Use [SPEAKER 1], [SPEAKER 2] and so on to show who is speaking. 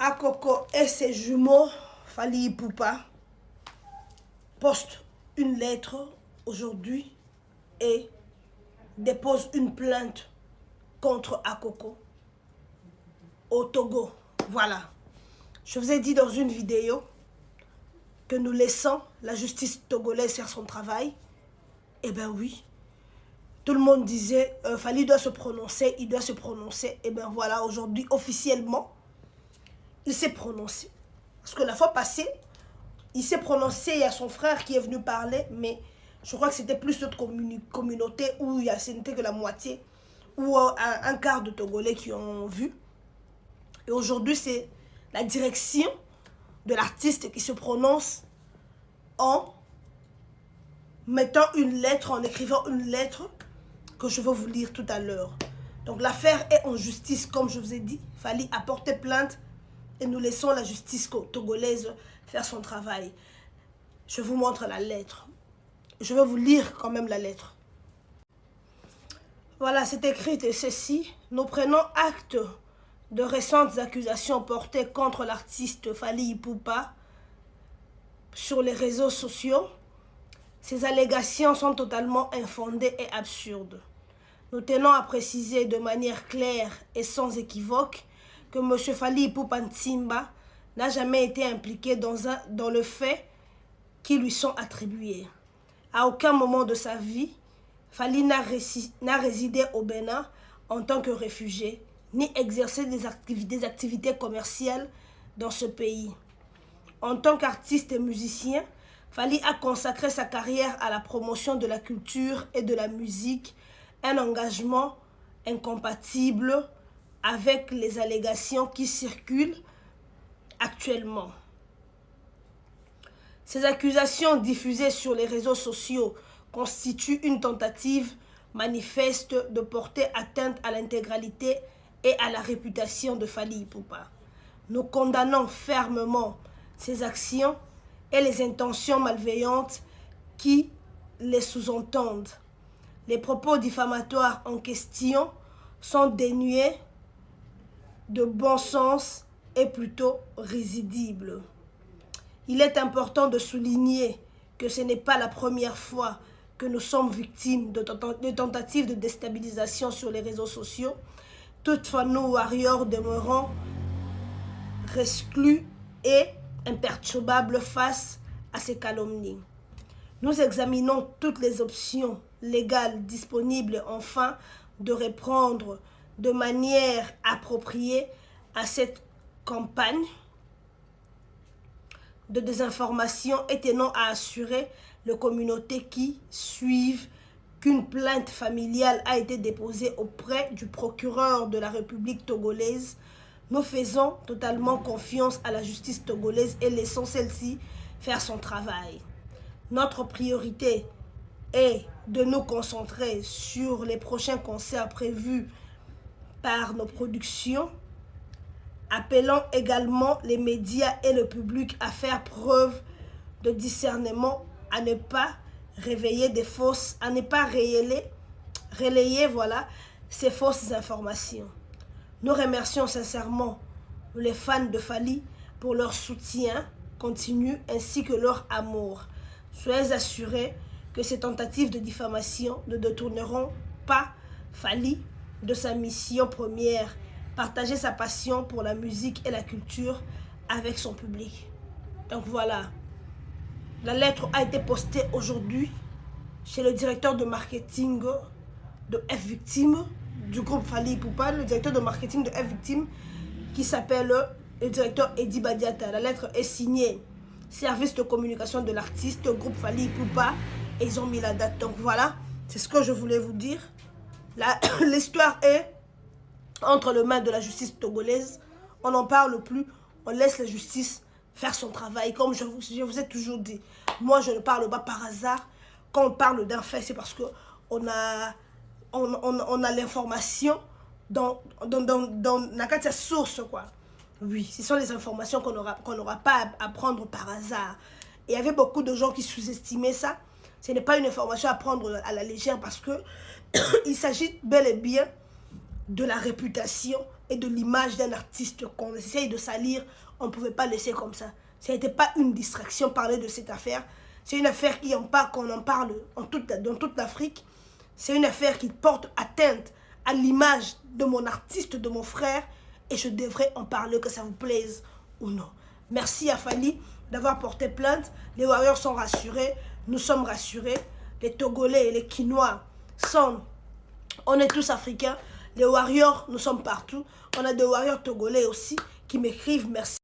[SPEAKER 1] Akoko et ses jumeaux, Fally Ipupa, postent une lettre aujourd'hui et déposent une plainte contre Akoko au Togo. Voilà. Je vous ai dit dans une vidéo que nous laissons la justice togolaise faire son travail. Eh bien oui. Tout le monde disait, Fally doit se prononcer, il doit se prononcer. Eh bien voilà, aujourd'hui, officiellement, il s'est prononcé. Parce que la fois passée, il s'est prononcé, il y a son frère qui est venu parler, mais je crois que c'était plus notre communauté où ce n'était que la moitié, ou un quart de Togolais qui ont vu. Et aujourd'hui, c'est la direction de l'artiste qui se prononce en mettant une lettre, en écrivant une lettre que je vais vous lire tout à l'heure. Donc l'affaire est en justice, comme je vous ai dit. Fally a porté plainte et nous laissons la justice togolaise faire son travail. Je vous montre la lettre. Je vais vous lire quand même la lettre. Voilà, c'est écrit ceci. Nous prenons acte de récentes accusations portées contre l'artiste Fally Ipupa sur les réseaux sociaux. Ces allégations sont totalement infondées et absurdes. Nous tenons à préciser de manière claire et sans équivoque que M. Fally Ipupa Ntimba n'a jamais été impliqué dans le fait qui lui sont attribués. À aucun moment de sa vie, Fally n'a résidé au Bénin en tant que réfugié, ni exercé des activités commerciales dans ce pays. En tant qu'artiste et musicien, Fally a consacré sa carrière à la promotion de la culture et de la musique, un engagement incompatible avec les allégations qui circulent actuellement. Ces accusations diffusées sur les réseaux sociaux constituent une tentative manifeste de porter atteinte à l'intégralité et à la réputation de Fally Ipupa. Nous condamnons fermement ces actions et les intentions malveillantes qui les sous-entendent. Les propos diffamatoires en question sont dénués de bon sens et plutôt risibles. Il est important de souligner que ce n'est pas la première fois que nous sommes victimes de tentatives de déstabilisation sur les réseaux sociaux. Toutefois, nous, warriors, demeurons resclus et imperturbables face à ces calomnies. Nous examinons toutes les options légales disponibles afin de répondre de manière appropriée à cette campagne de désinformation et tenons à assurer les communautés qui suivent qu'une plainte familiale a été déposée auprès du procureur de la République togolaise. Nous faisons totalement confiance à la justice togolaise et laissons celle-ci faire son travail. Notre priorité est de nous concentrer sur les prochains concerts prévus par nos productions. Appelons également les médias et le public à faire preuve de discernement, à ne pas relayer ces fausses informations. Nous remercions sincèrement les fans de Fally pour leur soutien continu ainsi que leur amour. Soyez assurés que ces tentatives de diffamation ne détourneront pas Fally de sa mission première, partager sa passion pour la musique et la culture avec son public. Donc voilà, la lettre a été postée aujourd'hui chez le directeur de marketing de F-Victim, du groupe Fally Ipupa, le directeur de marketing de F-Victim, qui s'appelle le directeur Eddie Badiata. La lettre est signée service de communication de l'artiste, groupe Fally Ipupa, et ils ont mis la date. Donc voilà, c'est ce que je voulais vous dire. L'histoire est entre les mains de la justice togolaise. On n'en parle plus, on laisse la justice faire son travail. Comme je vous ai toujours dit, moi je ne parle pas par hasard. Quand on parle d'un fait, c'est parce qu'on a l'information dans la source, quoi. Oui, ce sont les informations qu'on n'aura pas à prendre par hasard. Et il y avait beaucoup de gens qui sous-estimaient ça. Ce n'est pas une information à prendre à la légère parce que il s'agit bel et bien de la réputation et de l'image d'un artiste qu'on essaye de salir, on ne pouvait pas laisser comme ça. Ça n'était pas une distraction parler de cette affaire. C'est une affaire qu'on en parle dans toute l'Afrique. C'est une affaire qui porte atteinte à l'image de mon artiste, de mon frère. Et je devrais en parler, que ça vous plaise ou non. Merci à Fally d'avoir porté plainte. Les Warriors sont rassurés. Nous sommes rassurés. Les Togolais et les Quinois on est tous africains. Les Warriors, nous sommes partout. On a des Warriors togolais aussi qui m'écrivent merci.